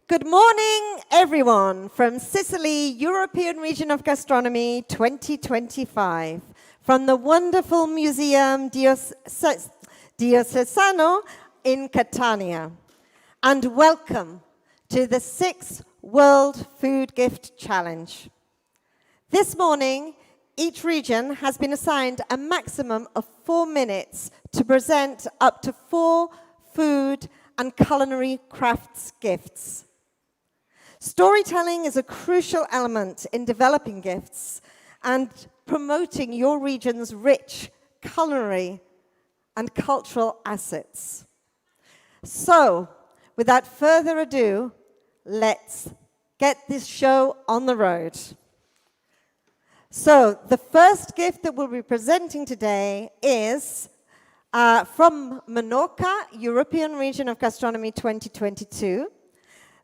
Good morning, everyone, from Sicily, European Region of Gastronomy 2025, from the wonderful Museum Diocesano in Catania. And welcome to the 6th World Food Gift Challenge. This morning, each region has been assigned a maximum of 4 minutes to present up to 4 food and culinary crafts gifts. Storytelling is a crucial element in developing gifts and promoting your region's rich culinary and cultural assets. So, without further ado, let's get this show on the road. So, the first gift that we'll be presenting today is from Menorca, European Region of Gastronomy 2022.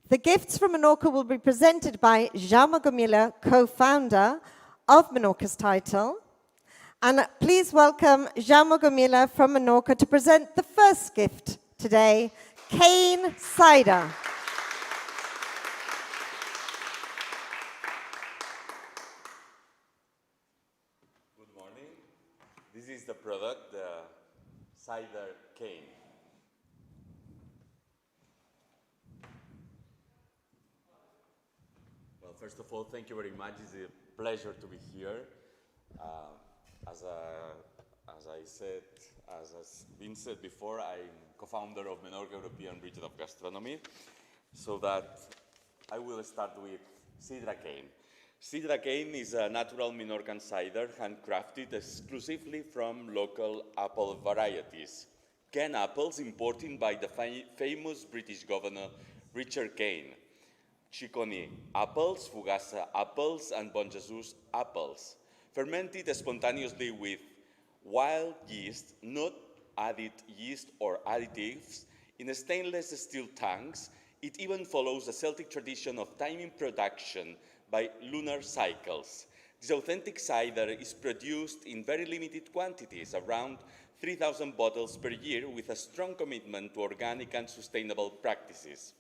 The gifts from Menorca will be presented by Jaume Gomila, co-founder of Menorca's title. And please welcome Jaume Gomila from Menorca to present the first gift today, cane cider. Good morning. This is the product, the cider cane. Well, first of all, thank you very much. It's a pleasure to be here. As has been said before, I'm co-founder of Menorca European Region of Gastronomy. So that I will start with Sidra cane. Sidra cane is a natural Menorcan cider handcrafted exclusively from local apple varieties. Cane apples imported by the famous British governor Richard Cane. Chicory apples, Fugassa apples, and Bon Jesus apples. Fermented spontaneously with wild yeast, not added yeast or additives, in stainless steel tanks. It even follows the Celtic tradition of timing production by lunar cycles. This authentic cider is produced in very limited quantities, around 3,000 bottles per year, with a strong commitment to organic and sustainable practices.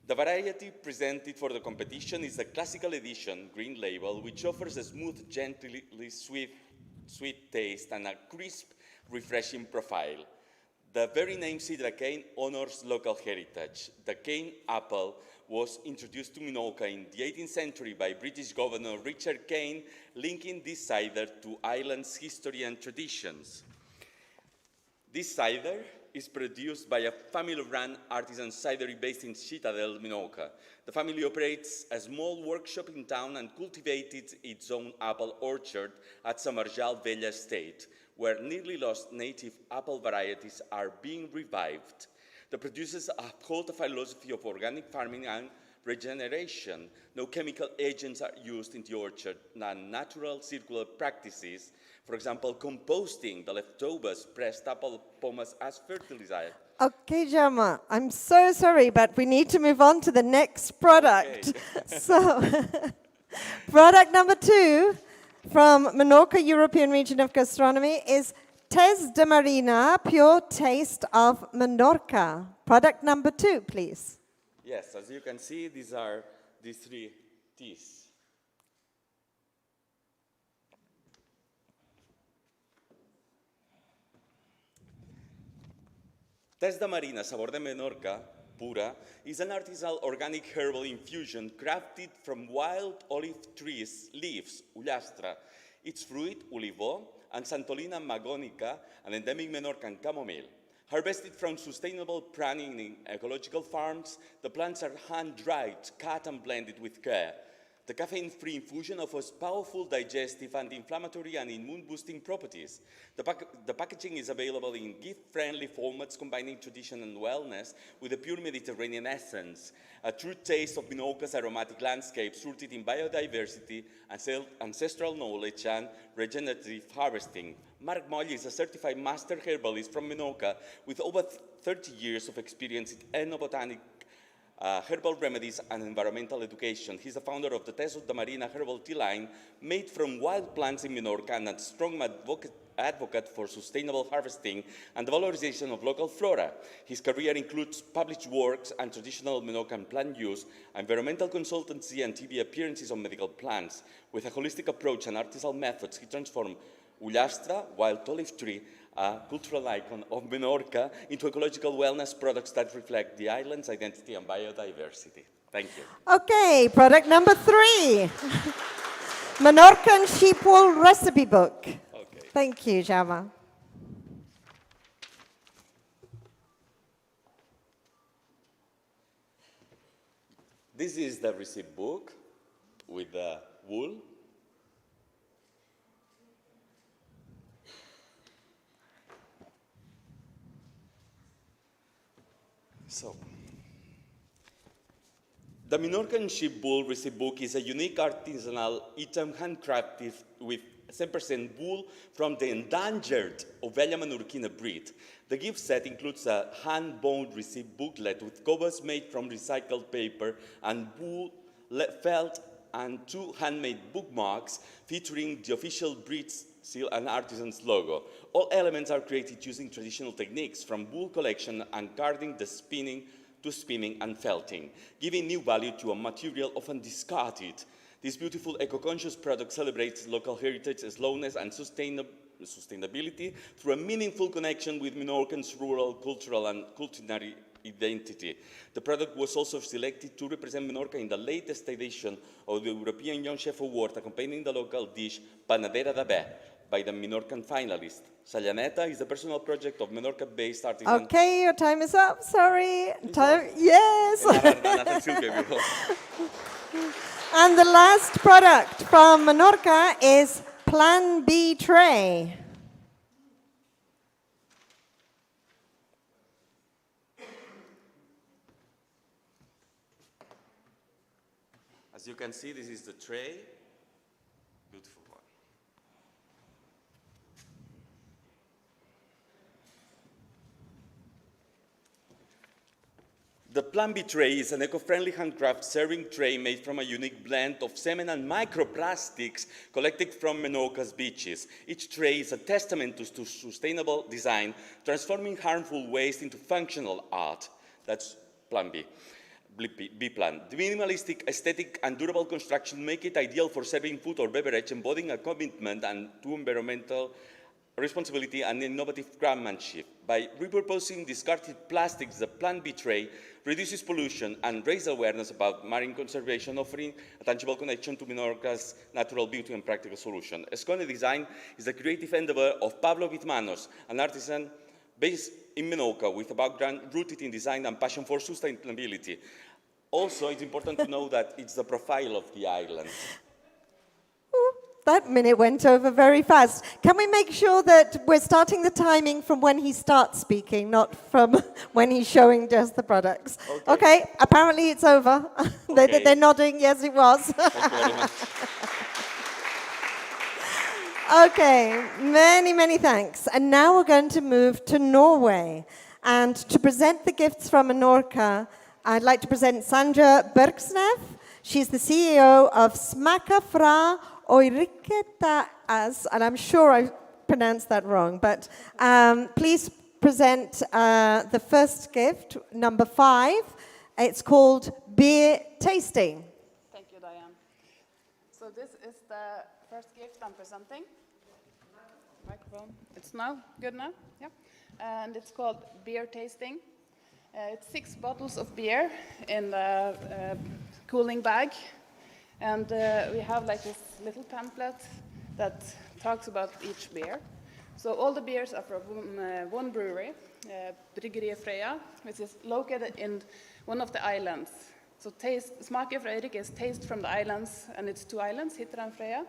The variety presented for the competition is the classical edition green label, which offers a smooth, gently sweet taste and a crisp, refreshing profile. The very name Sidra cane honors local heritage. The cane apple was introduced to Menorca in the 18th century by British Governor Richard Cane, linking this cider to Ireland's history and traditions. This cider is produced by a family-run artisan cidery based in Citadel, Menorca. The family operates a small workshop in town and cultivated its own apple orchard at Samarjal Vella Estate, where nearly lost native apple varieties are being revived. The producers uphold a philosophy of organic farming and regeneration. No chemical agents are used in the orchard, and natural circular practices, for example, composting the leftovers pressed apple pomace as fertilizer. Okay, Jaume, I'm so sorry, but we need to move on to the next product. Okay. So, product number 2 from Menorca, European Region of Gastronomy is Tes de Marina, Pure Taste of Menorca. Product number 2, please. Yes, as you can see, these are these 3 teas. Tes de Marina, Sabor de Menorca, Pura, is an artisanal organic herbal infusion crafted from wild olive trees leaves, Ullastra, its fruit, Ulivo, and Santolina magonica, an endemic Menorcan chamomile. Harvested from sustainable pruning in ecological farms, the plants are hand-dried, cut and blended with care. The caffeine-free infusion offers powerful digestive, anti-inflammatory, and immune-boosting properties. The packaging is available in gift-friendly formats combining tradition and wellness with a pure Mediterranean essence, a true taste of Menorca's aromatic landscape rooted in biodiversity, ancestral knowledge, and regenerative harvesting. Marc Moll is a certified master herbalist from Menorca with over 30 years of experience in ethnobotanic herbal remedies and environmental education. He's the founder of the Tes de Marina herbal tea line, made from wild plants in Menorca, and a strong advocate for sustainable harvesting and the valorization of local flora. His career includes published works and traditional Menorcan plant use, environmental consultancy, and TV appearances on medical plants. With a holistic approach and artisanal methods, he transformed Ullastra, wild olive tree, a cultural icon of Menorca, into ecological wellness products that reflect the island's identity and biodiversity. Thank you. Okay, product number 3. Menorcan sheep wool recipe book. Okay. Thank you, Java. This is the recipe book with the wool. So, the Menorcan sheep wool recipe book is a unique artisanal item handcrafted with 7% wool from the endangered Ovella menorquina breed. The gift set includes a hand-bound recipe booklet with covers made from recycled paper and wool felt and 2 handmade bookmarks featuring the official breed's seal and artisan's logo. All elements are created using traditional techniques from wool collection and carding the spinning to spinning and felting, giving new value to a material often discarded. This beautiful eco-conscious product celebrates local heritage, slowness, and sustainability through a meaningful connection with Menorcan's rural, cultural, and culinary identity. The product was also selected to represent Menorca in the latest edition of the European Young Chef Award, accompanying the local dish Panadera da Be by the Menorcan finalist. Sallaneta is the personal project of Menorca-based artisan. Okay, your time is up. Sorry. Time. Yes. And the last product from Menorca is Plan B tray. As you can see, this is the tray. Beautiful one. The Plan B tray is an eco-friendly handcraft serving tray made from a unique blend of semen and microplastics collected from Menorca's beaches. Each tray is a testament to sustainable design, transforming harmful waste into functional art. That's Plan B. B-plan. The minimalistic, aesthetic, and durable construction make it ideal for serving food or beverage, embodying a commitment and to environmental responsibility and innovative craftsmanship. By repurposing discarded plastics, the Plan B tray reduces pollution and raises awareness about marine conservation, offering a tangible connection to Menorca's natural beauty and practical solution. Escone Design is the creative endeavor of Pablo Gizmanos, an artisan based in Menorca with a background rooted in design and passion for sustainability. Also, it's important to know that it's the profile of the island. Ooh, that minute went over very fast. Can we make sure that we're starting the timing from when he starts speaking, not from when he's showing just the products? Okay, apparently it's over. Okay. They're nodding, yes it was. Thank you very much. Okay, many thanks. And now we're going to move to Norway. And to present the gifts from Menorca, I'd like to present Sandra Bergsnev. She's the CEO of Smaka fra Oiriketa As, and I'm sure I pronounced that wrong, but please present the first gift, number 5. It's called Beer Tasting. Thank you, Diane. So this is the first gift I'm presenting. Microphone. It's now good now? Yeah. And it's called Beer Tasting. It's 6 bottles of beer in a cooling bag. And we have like this little pamphlet that talks about each beer. So all the beers are from one brewery, Bryggeriet Freya, which is located in one of the islands. So Smaker fra Eirik is taste from the islands, and it's 2 islands, Hitra and Freya.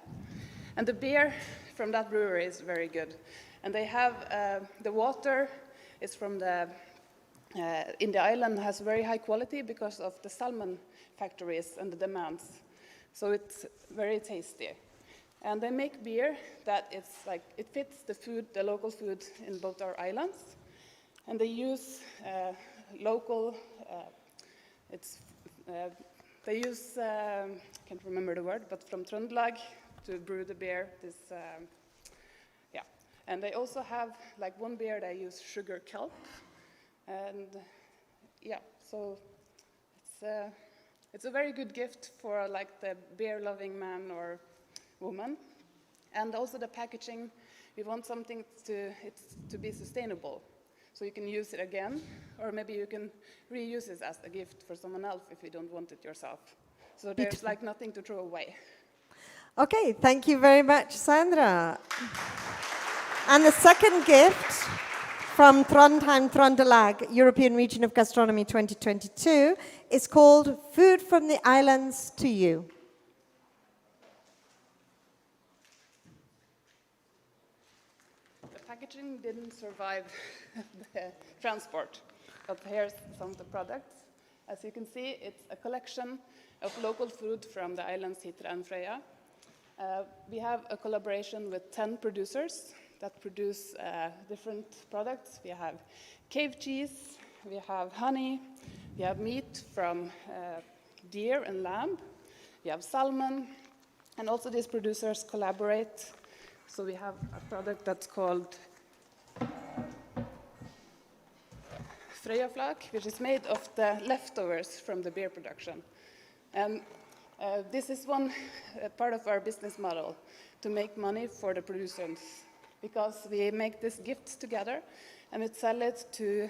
And the beer from that brewery is very good. And they have, the water is from the, in the island has very high quality because of the salmon factories and the demands. So it's very tasty. And they make beer that it's like, it fits the food, the local food in both our islands. And they use local, they use, I can't remember the word, but from Trøndelag to brew the beer. This, And they also have, like one beer, they use sugar kelp. And yeah, so it's a very good gift for like the beer-loving man or woman. And also the packaging, we want something to be sustainable. So you can use it again, or maybe you can reuse it as a gift for someone else if you don't want it yourself. So there's like nothing to throw away. Okay, thank you very much, Sandra. And the second gift from Trondheim Trondelag, European Region of Gastronomy 2022, is called Food from the Islands to You. The packaging didn't survive the transport, but here's some of the products. As you can see, it's a collection of local food from the islands Hitra and Frøya. We have a collaboration with 10 producers that produce different products. We have cave cheese, we have honey, we have meat from deer and lamb, we have salmon, and also these producers collaborate. So we have a product that's called Frøyaflak, which is made of the leftovers from the beer production. And this is one part of our business model, to make money for the producers, because we make these gifts together and we sell it to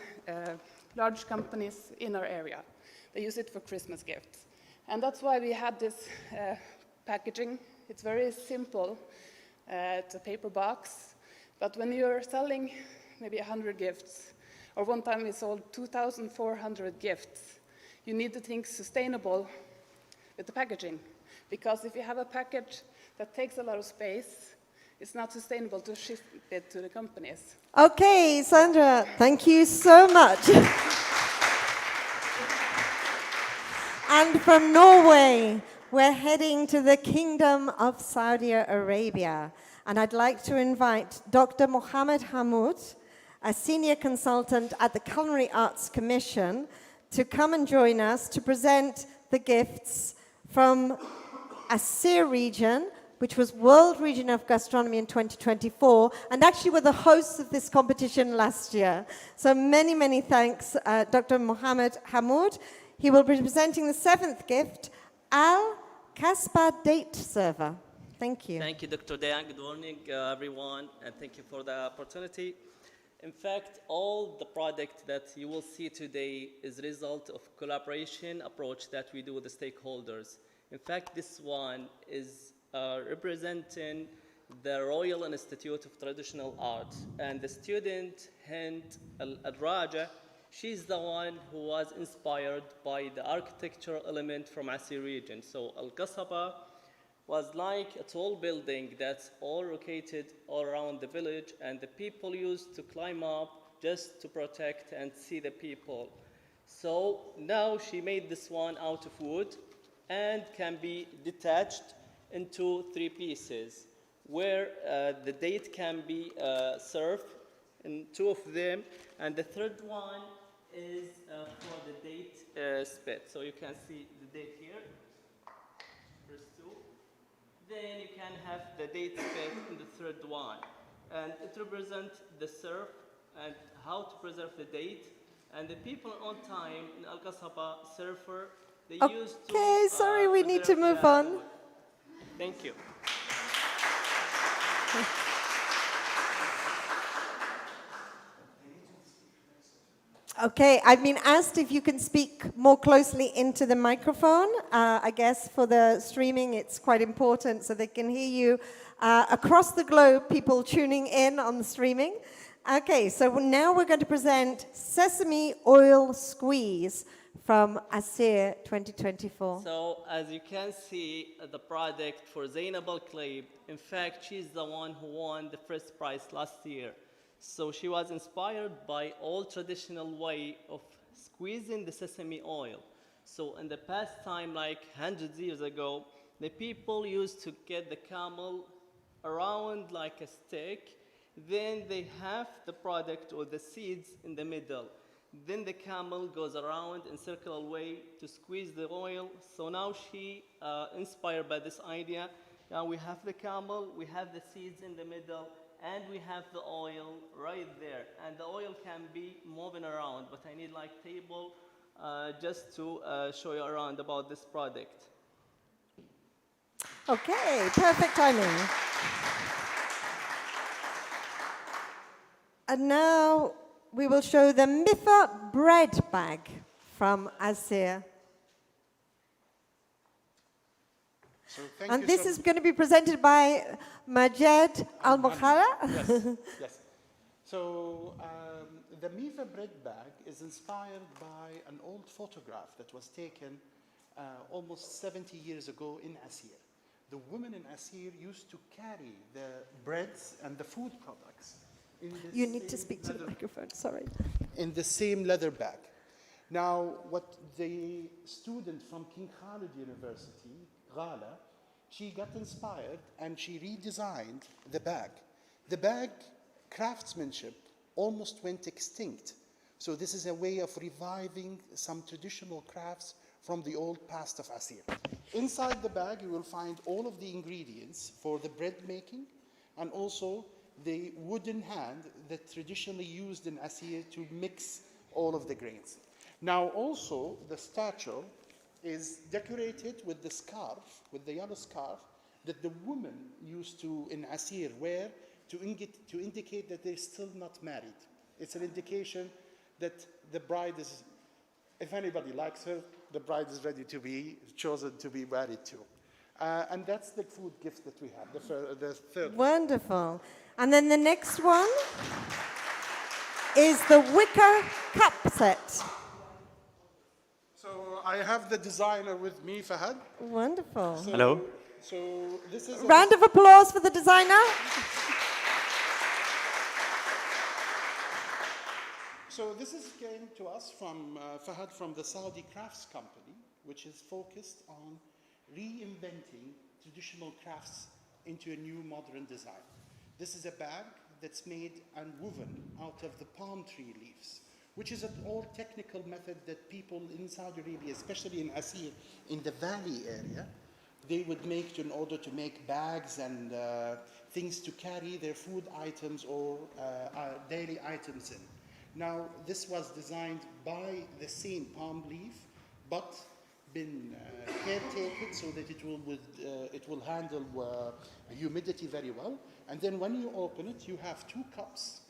large companies in our area. They use it for Christmas gifts. And that's why we had this packaging. It's very simple. It's a paper box. But when you're selling maybe 100 gifts, or one time we sold 2,400 gifts, you need to think sustainable with the packaging. Because if you have a package that takes a lot of space, it's not sustainable to ship it to the companies. Okay, Sandra, thank you so much. And from Norway, we're heading to the Kingdom of Saudi Arabia. And I'd like to invite Dr. Mohammed Hamoud, a senior consultant at the Culinary Arts Commission, to come and join us to present the gifts from Asir region, which was World Region of Gastronomy in 2024, and actually were the hosts of this competition last year. So many, many thanks, Dr. Mohammed Hamoud. He will be presenting the seventh gift, Al Kasba Date Server. Thank you. Thank you, Dr. Dayan. Good morning, everyone, and thank you for the opportunity. In fact, all the product that you will see today is a result of collaboration approach that we do with the stakeholders. In fact, this one is representing the Royal Institute of Traditional Art, and the student, Hind Al-Raja, she's the one who was inspired by the architectural element from Asir region. So Al-Qasaba was like a tall building that's all located all around the village, and the people used to climb up just to protect and see the people. So now she made this one out of wood and can be detached into 3 pieces, where the date can be served in 2 of them, and the third one is for the date spit. So you can see the date here, first 2. Then you can have the date spit in the third one. And it represents the surf and how to preserve the date. And the people on time in Al-Qasaba, surfer, they used to... Okay, sorry, we need to move on. Thank you. Okay, I've been asked if you can speak more closely into the microphone. I guess for the streaming, it's quite important so they can hear you across the globe, people tuning in on the streaming. Okay, so now we're going to present Sesame Oil Squeeze from Asir 2024. So, as you can see, the product for Zainab Al-Claib, in fact, she's the one who won the first prize last year. So she was inspired by old traditional way of squeezing the sesame oil. So in the past time, like hundreds of years ago, the people used to get the camel around like a stick. Then they have the product or the seeds in the middle. Then the camel goes around in circular way to squeeze the oil. So now she, inspired by this idea, now we have the camel, we have the seeds in the middle, and we have the oil right there. And the oil can be moving around, but I need like table just to show you around about this product. Okay, perfect timing. And now we will show the Miffa bread bag from Azir. So thank And you this so is going to be presented by Majed Al-Mukhara. Yes, yes. So the Mifa bread bag is inspired by an old photograph that was taken almost 70 years ago in Asir. The women in Asir used to carry the breads and the food products in this You need to same speak to the leather- microphone, sorry. in the same leather bag. Now, what the student from King Khalid University, Ghala, she got inspired and she redesigned the bag. The bag craftsmanship almost went extinct. So this is a way of reviving some traditional crafts from the old past of Asir. Inside the bag, you will find all of the ingredients for the bread making and also the wooden hand that traditionally used in Asir to mix all of the grains. Now also the statue is decorated with the scarf, with the yellow scarf that the woman used to in Asir wear to indicate that they're still not married. It's an indication that the bride is, if anybody likes her, the bride is ready to be chosen to be married to. And that's the food gift that we have, the third. Wonderful. And then the next one is the wicker cup set. So I have the designer with me, Fahad. Wonderful. So, Hello. So this is a Round of applause for the designer. So this is came to us from Fahad from the Saudi Crafts Company, which is focused on reinventing traditional crafts into a new modern design. This is a bag that's made and woven out of the palm tree leaves, which is an old technical method that people in Saudi Arabia, especially in Asir, in the valley area, they would make in order to make bags and things to carry their food items or daily items in. Now, this was designed by the same palm leaf, but been caretaken so that it will handle humidity very well. And then when you open it, you have two cups,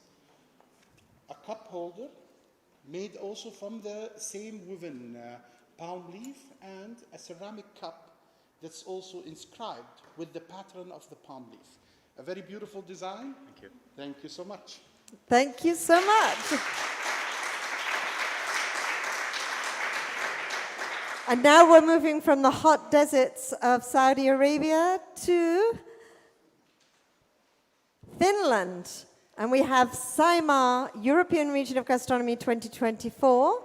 a cup holder made also from the same woven palm leaf, and a ceramic cup that's also inscribed with the pattern of the palm leaf. A very beautiful design. Thank you. Thank you so much. Thank you so much. And now we're moving from the hot deserts of Saudi Arabia to Finland. And we have Saimaa European Region of Gastronomy 2024.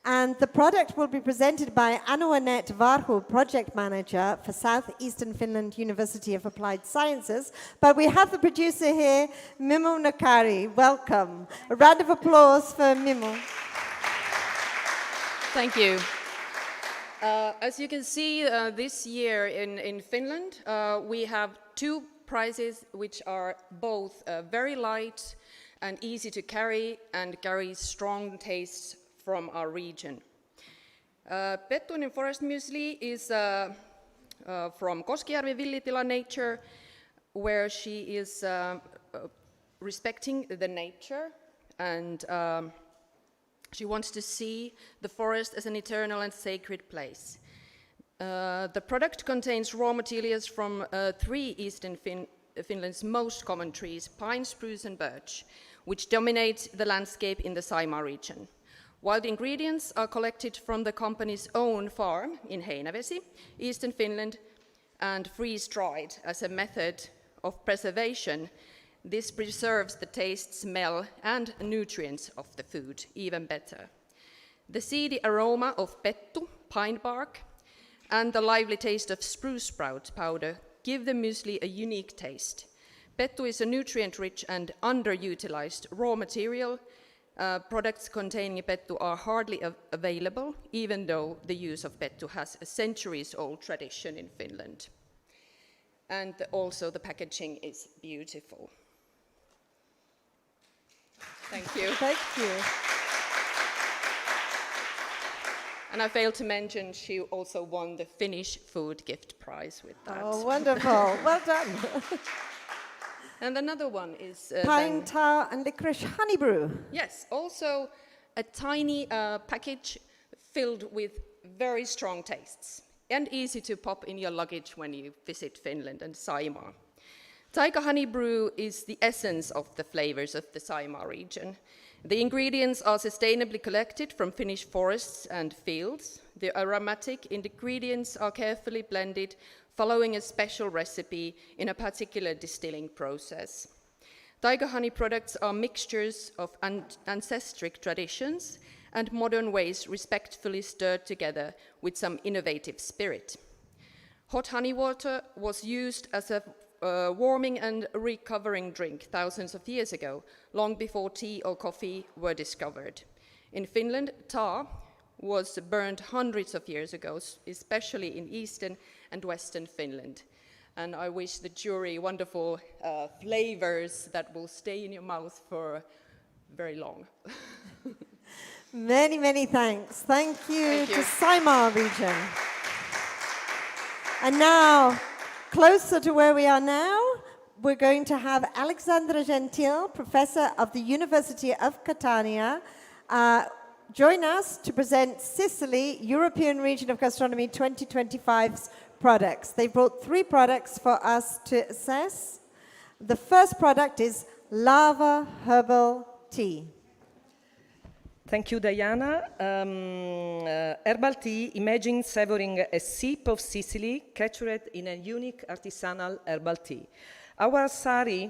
And the product will be presented by Anu-Anette Varhu, Project Manager for Southeastern Finland University of Applied Sciences. But we have the producer here, Mimmo Nakari. Welcome. A round of applause for Mimmo. Thank you. As you can see, this year in Finland, we have two prizes which are both very light and easy to carry and carry strong tastes from our region. Pettunen Forest Muesli is from Koskijärvi Villitila Nature, where she is respecting the nature, and she wants to see the forest as an eternal and sacred place. The product contains raw materials from three eastern Finland's most common trees, pine, spruce and birch, which dominate the landscape in the Saimaa region. While the ingredients are collected from the company's own farm in Heinävesi, eastern Finland, and freeze-dried as a method of preservation, this preserves the taste, smell, and nutrients of the food even better. The seedy aroma of pettu, pine bark, and the lively taste of spruce sprout powder give the muesli a unique taste. Pettu is a nutrient-rich and underutilized raw material. Products containing pettu are hardly available, even though the use of pettu has a centuries-old tradition in Finland. And also the packaging is beautiful. Thank you. Thank you. And I failed to mention she also won the Finnish Food Gift Prize with that. Oh, wonderful. Well done. And another one is Pine tar and licorice honey brew. yes, also a tiny package filled with very strong tastes and easy to pop in your luggage when you visit Finland and Saimaa. Taika honey brew is the essence of the flavors of the Saimaa region. The ingredients are sustainably collected from Finnish forests and fields. The aromatic ingredients are carefully blended following a special recipe in a particular distilling process. Taika honey products are mixtures of ancestral traditions and modern ways respectfully stirred together with some innovative spirit. Hot honey water was used as a warming and recovering drink thousands of years ago, long before tea or coffee were discovered. In Finland, tar was burned hundreds of years ago, especially in eastern and western Finland. And I wish the jury wonderful flavors that will stay in your mouth for very long. Many, many thanks. Thank you Thank you. to Saimaa region. And now, closer to where we are now, we're going to have Alexandra Gentil, Professor of the University of Catania, join us to present Sicily, European Region of Gastronomy 2025's products. They brought 3 products for us to assess. The first product is Lava Herbal Tea. Thank you, Diana. Herbal tea, imagine savoring a sip of Sicily captured in a unique artisanal herbal tea. Our Sari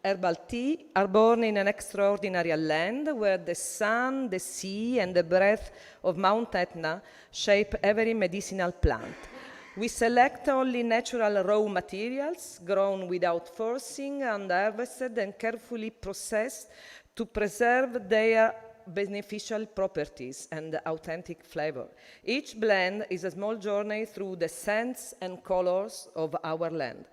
herbal tea are born in an extraordinary land where the sun, the sea, and the breath of Mount Etna shape every medicinal plant. We select only natural raw materials grown without forcing and harvested and carefully processed to preserve their beneficial properties and authentic flavor. Each blend is a small journey through the scents and colors of our land.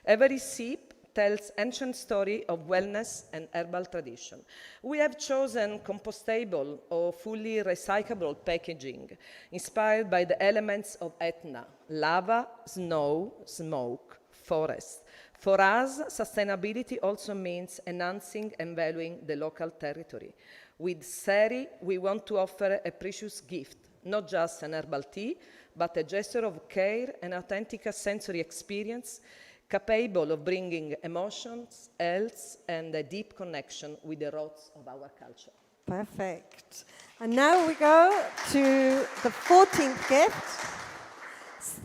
Every sip tells ancient story of wellness and herbal tradition. We have chosen compostable or fully recyclable packaging, inspired by the elements of Etna: lava, snow, smoke, forest. For us, sustainability also means enhancing and valuing the local territory. With Seri, we want to offer a precious gift, not just an herbal tea, but a gesture of care and authentic sensory experience capable of bringing emotions, health, and a deep connection with the roots of our culture. Perfect. And now we go to the 14th gift.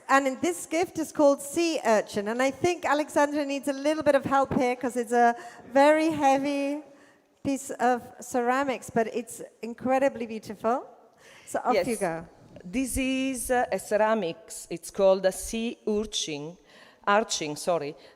And this gift is called Sea Urchin. And I think Alexandra needs a little bit of help here because it's a very heavy piece of ceramics, but it's incredibly beautiful. So off Yes. you go. This is a ceramics. It's called a sea urchin,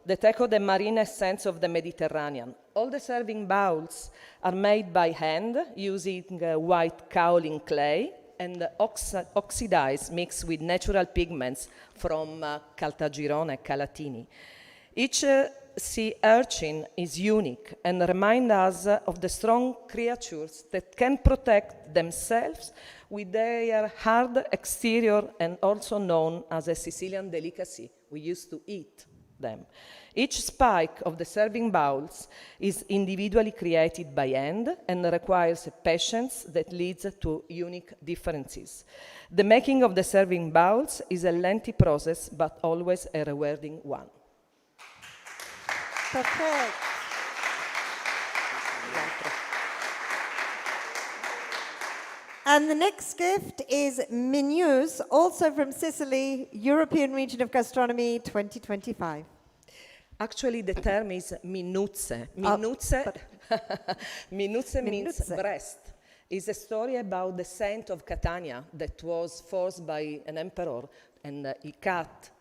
that echo the marine essence of the Mediterranean. All the serving bowls are made by hand using white kaolin clay and oxidized mixed with natural pigments from Caltagirone, Calatini. Each sea urchin is unique and reminds us of the strong creatures that can protect themselves with their hard exterior and also known as a Sicilian delicacy. We used to eat them. Each spike of the serving bowls is individually created by hand and requires a patience that leads to unique differences. The making of the serving bowls is a lengthy process, but always a rewarding one. Perfect. And the next gift is Menus, also from Sicily, European Region of Gastronomy 2025. Actually, the term is minuzze. Minuzze, minuzze means Minuzze. breast. It's a story about the saint of Catania that was forced by an emperor, and he cut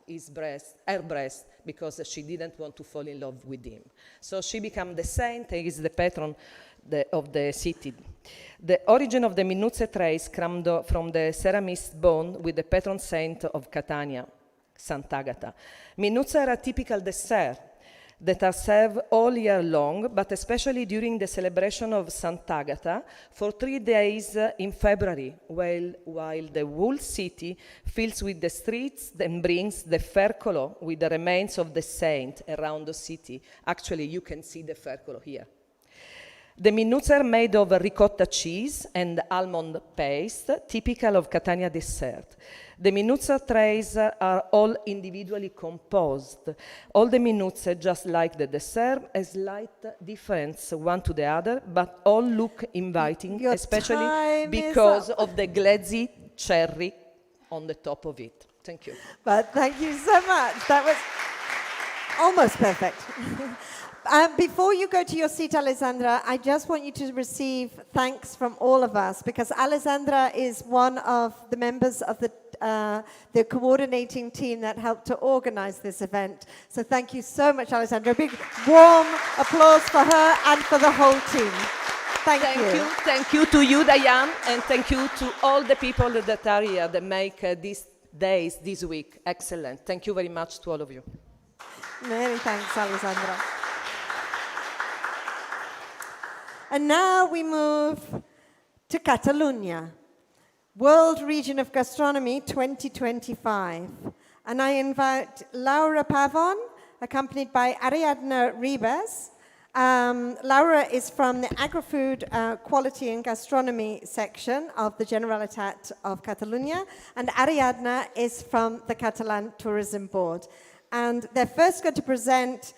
her breast, because she didn't want to fall in love with him. So she became the saint and is the patron of the city. The origin of the minuzze trace comes from the ceramist bond with the patron saint of Catania, Sant'Agata. Minuzze are a typical dessert. that are served all year long, but especially during the celebration of Sant'Agata for 3 days in February, while the whole city fills with the streets and brings the fercolo with the remains of the saint around the city. Actually, you can see the fercolo here. The minuzze are made of ricotta cheese and almond paste, typical of Catania dessert. The minuzze trays are all individually composed. All the minuzze, just like the dessert, have slight difference one to the other, but all look inviting, Your especially time because is up. of the glazzy cherry on the top of it. Thank you. But thank you so much. That was almost perfect. Before you go to your seat, Alessandra, I just want you to receive thanks from all of us, because Alessandra is one of the members of the coordinating team that helped to organize this event. So thank you so much, Alessandra. A big warm applause for her and for the whole team. Thank you. Thank you to you, Diane, and thank you to all the people that are here that make these days, this week, excellent. Thank you very much to all of you. Many thanks, Alessandra. And now we move to Catalonia, World Region of Gastronomy 2025. And I invite Laura Pavon, accompanied by Ariadna Ribas. Laura is from the Agri-Food Quality and Gastronomy section of the Generalitat of Catalonia, and Ariadna is from the Catalan Tourism Board. And they're first going to present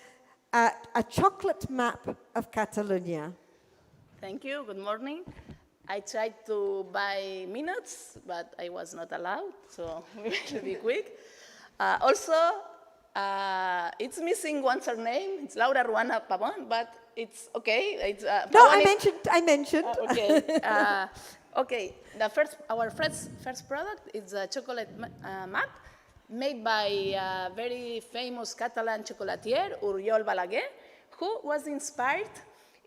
a chocolate map of Catalonia. Thank you. Good morning. I tried to buy minutes, but I was not allowed, so we will be quick. It's missing one surname. It's Laura Ruana Pavon, but it's okay. It's, No, I mentioned. Okay. Okay. Our first product is a chocolate map made by a very famous Catalan chocolatier, Oriol Balaguer, who was inspired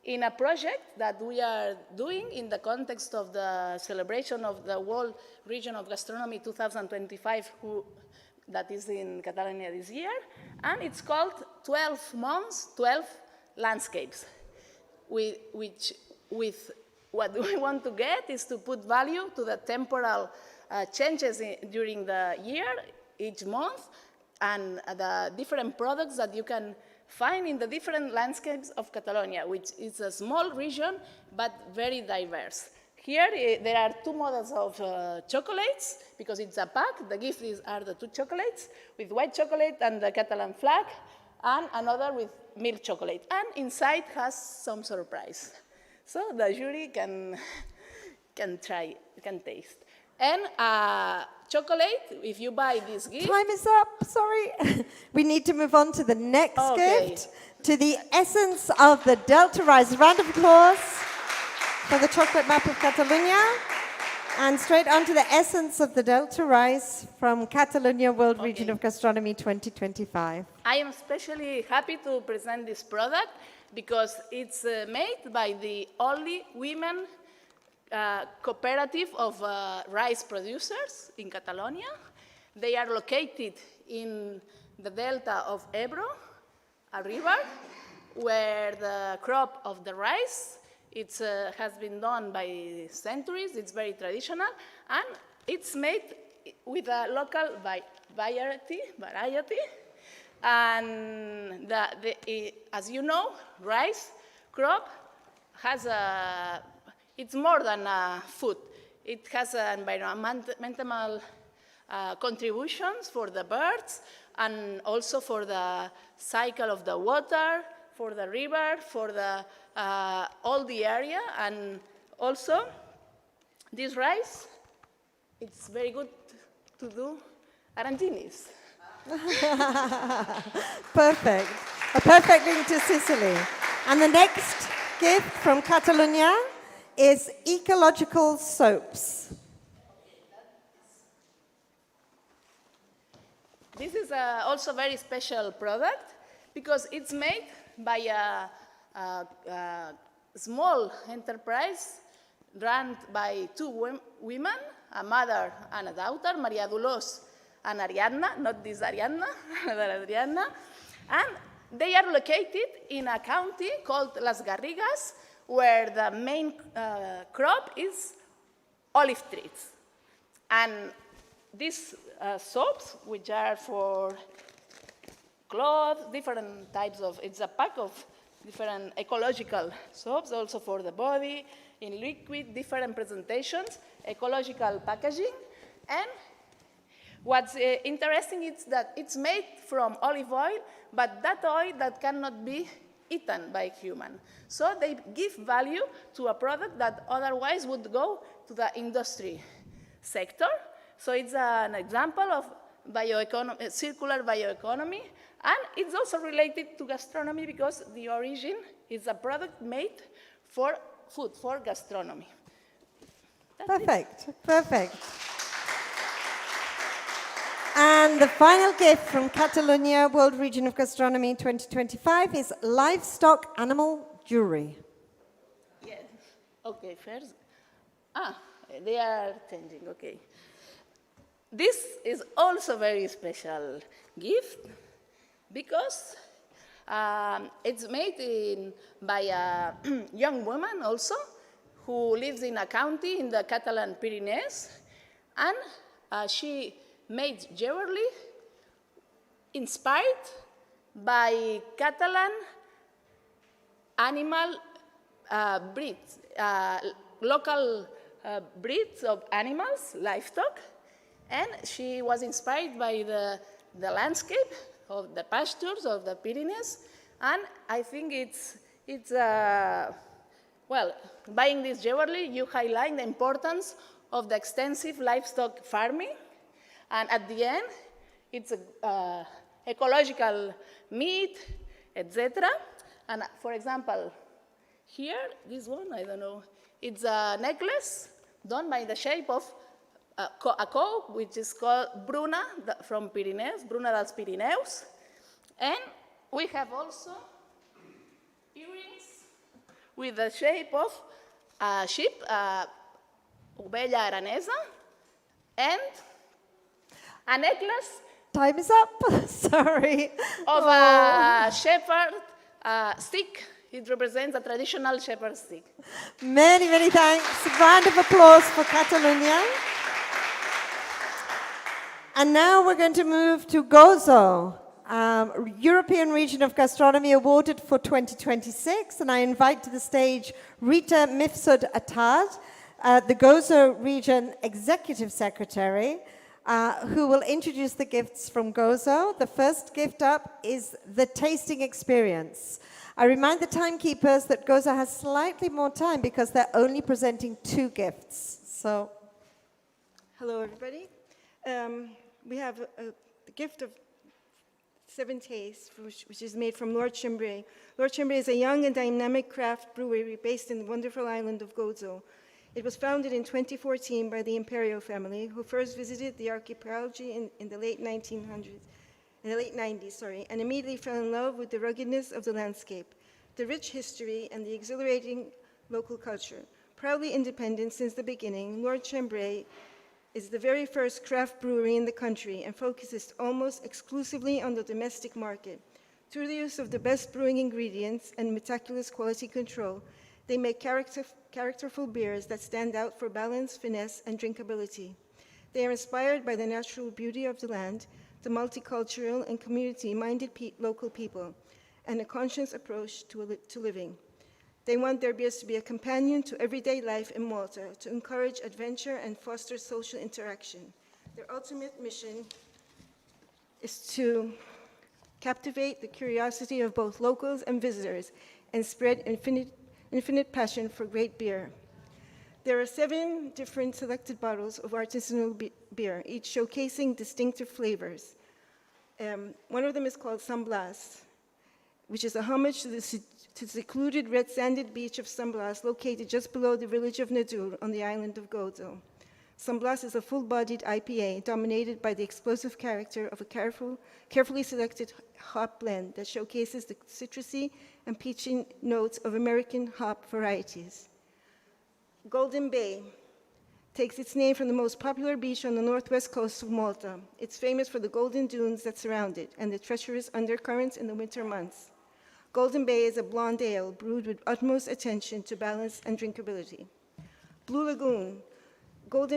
in a project that we are doing in the context of the celebration of the World Region of Gastronomy 2025, that is in Catalonia this year, and it's called 12 Months, 12 Landscapes, with what we want to get is to put value to the temporal changes during the year, each month, and the different products that you can find in the different landscapes of Catalonia, which is a small region, but very diverse. Here, there are two models of chocolates, because it's a pack. The gift are the two chocolates, with white chocolate and the Catalan flag, and another with milk chocolate. And inside has some surprise. So the jury can taste. And chocolate, if you buy this gift... Time is up, sorry. We need to move on to the next gift, to the essence of the Delta Rice. Round of applause for the chocolate map of Catalonia. And straight on to the essence of the Delta Rice from Catalonia World Region of Gastronomy 2025. I am especially happy to present this product because it's made by the only women cooperative of rice producers in Catalonia. They are located in the delta of Ebro, a river, where the crop of the rice has been done by centuries. It's very traditional, and it's made with a local variety. And as you know, rice crop has it's more than food. It has environmental contributions for the birds and also for the cycle of the water, for the river, for the all the area, and also this rice, it's very good to do arancinis. Perfect. A perfect link to Sicily. And the next gift from Catalonia is ecological soaps. This is also a very special product because it's made by a small enterprise run by two women, a mother and a daughter, Maria Dolors and Ariadna, not this Ariadna, another Ariadna. And they are located in a county called Las Garrigas, where the main crop is olive trees. And these soaps, which are for clothes, different types of, it's a pack of different ecological soaps, also for the body, in liquid, different presentations, ecological packaging. And what's interesting is that it's made from olive oil, but that oil that cannot be eaten by human. So they give value to a product that otherwise would go to the industry sector. So it's an example of circular bioeconomy, and it's also related to gastronomy because the origin is a product made for food, for gastronomy. Perfect, perfect. And the final gift from Catalonia, World Region of Gastronomy 2025 is livestock animal jewelry. Yes. Okay, first. They are changing, okay. This is also very special gift because it's made by a young woman also who lives in a county in the Catalan Pyrenees, and she made jewelry inspired by Catalan animal breeds, local breeds of animals, livestock, and she was inspired by the landscape of the pastures of the Pyrenees, and I think it's well, buying this jewelry, you highlight the importance of the extensive livestock farming, and at the end, it's ecological meat, etc. And for example, here, this one, I don't know, it's a necklace done by the shape of a cow, which is called Bruna from Pyrenees, Bruna dels Pirineus. And we have also earrings with the shape of a sheep, ovella aranesa, and a necklace. Time is up, sorry. Of a shepherd stick. It represents a traditional shepherd stick. Many, many thanks. A round of applause for Catalonia. And now we're going to move to Gozo, European Region of Gastronomy awarded for 2026. And I invite to the stage Rita Mifsud Attad, the Gozo Region Executive Secretary, who will introduce the gifts from Gozo. The first gift up is the tasting experience. I remind the timekeepers that Gozo has slightly more time because they're only presenting 2 gifts. So, hello, everybody. We have the gift of 7 tastes, which is made from Lord Chambray. Lord Chambray is a young and dynamic craft brewery based in the wonderful island of Gozo. It was founded in 2014 by the Imperial family, who first visited the archipelago in the late 1900s. In the late 90s, and immediately fell in love with the ruggedness of the landscape, the rich history, and the exhilarating local culture. Proudly independent since the beginning, Lord Chambray is the very first craft brewery in the country and focuses almost exclusively on the domestic market. Through the use of the best brewing ingredients and meticulous quality control, they make characterful beers that stand out for balance, finesse, and drinkability. They are inspired by the natural beauty of the land, the multicultural and community-minded local people, and a conscious approach to living. They want their beers to be a companion to everyday life in Malta, to encourage adventure and foster social interaction. Their ultimate mission is to captivate the curiosity of both locals and visitors and spread infinite passion for great beer. There are 7 different selected bottles of artisanal beer, each showcasing distinctive flavors. One of them is called San Blas, which is a homage to the secluded red-sanded beach of San Blas, located just below the village of Nadur on the island of Gozo. San Blas is a full-bodied IPA dominated by the explosive character of a carefully selected hop blend that showcases the citrusy and peachy notes of American hop varieties. Golden Bay. takes its name from the most popular beach on the northwest coast of Malta. It's famous for the golden dunes that surround it and the treacherous undercurrents in the winter months. Golden Bay is a blonde ale brewed with utmost attention to balance and drinkability. Blue Lagoon. Blue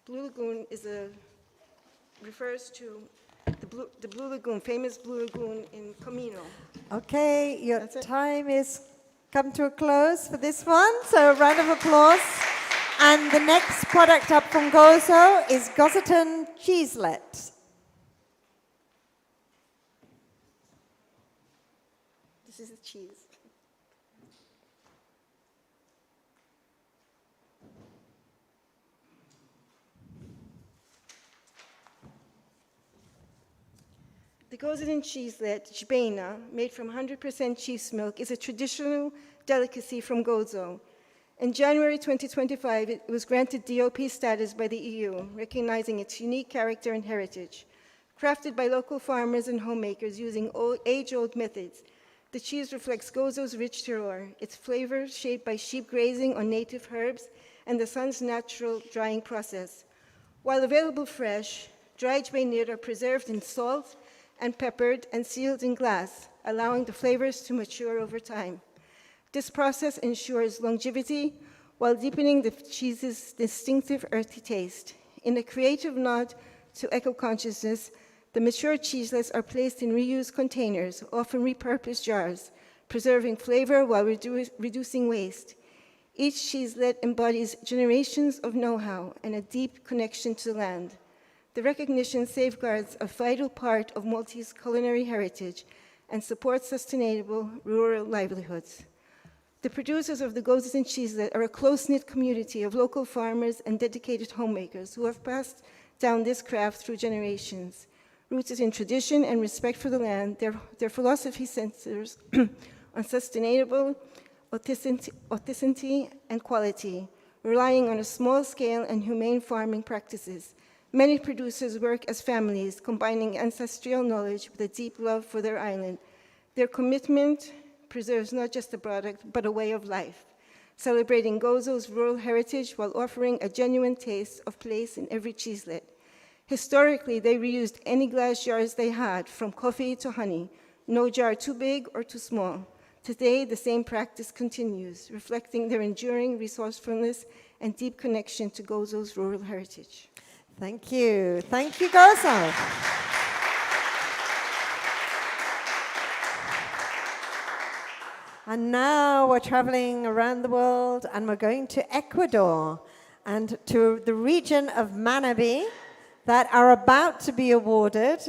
Lagoon refers to the Blue Lagoon, famous Blue Lagoon in Comino. Okay, your time is come to a close for this one, so a round of applause. And the next product up from Gozo is Gossaton Cheeselet. This is the cheese. The Gossaton cheeselet, jbena, made from 100% cheese milk, is a traditional delicacy from Gozo. In January 2025, it was granted DOP status by the EU, recognizing its unique character and heritage. Crafted by local farmers and homemakers using age-old methods, the cheese reflects Gozo's rich terroir, its flavor shaped by sheep grazing on native herbs and the sun's natural drying process. While available fresh, dried jbena are preserved in salt and peppered and sealed in glass, allowing the flavors to mature over time. This process ensures longevity while deepening the cheese's distinctive earthy taste. In a creative nod to eco-consciousness, the mature cheeselets are placed in reused containers, often repurposed jars, preserving flavor while reducing waste. Each cheeselet embodies generations of know-how and a deep connection to the land. The recognition safeguards a vital part of Maltese culinary heritage and supports sustainable rural livelihoods. The producers of the Gossaton cheeselet are a close-knit community of local farmers and dedicated homemakers who have passed down this craft through generations. Rooted in tradition and respect for the land, their philosophy centers on sustainable authenticity and quality, relying on a small scale and humane farming practices. Many producers work as families, combining ancestral knowledge with a deep love for their island. Their commitment preserves not just a product, but a way of life, celebrating Gozo's rural heritage while offering a genuine taste of place in every cheeselet. Historically, they reused any glass jars they had, from coffee to honey, no jar too big or too small. Today, the same practice continues, reflecting their enduring resourcefulness and deep connection to Gozo's rural heritage. Thank you. Thank you, Gozo. And now we're traveling around the world and we're going to Ecuador and to the region of Manabi that are about to be awarded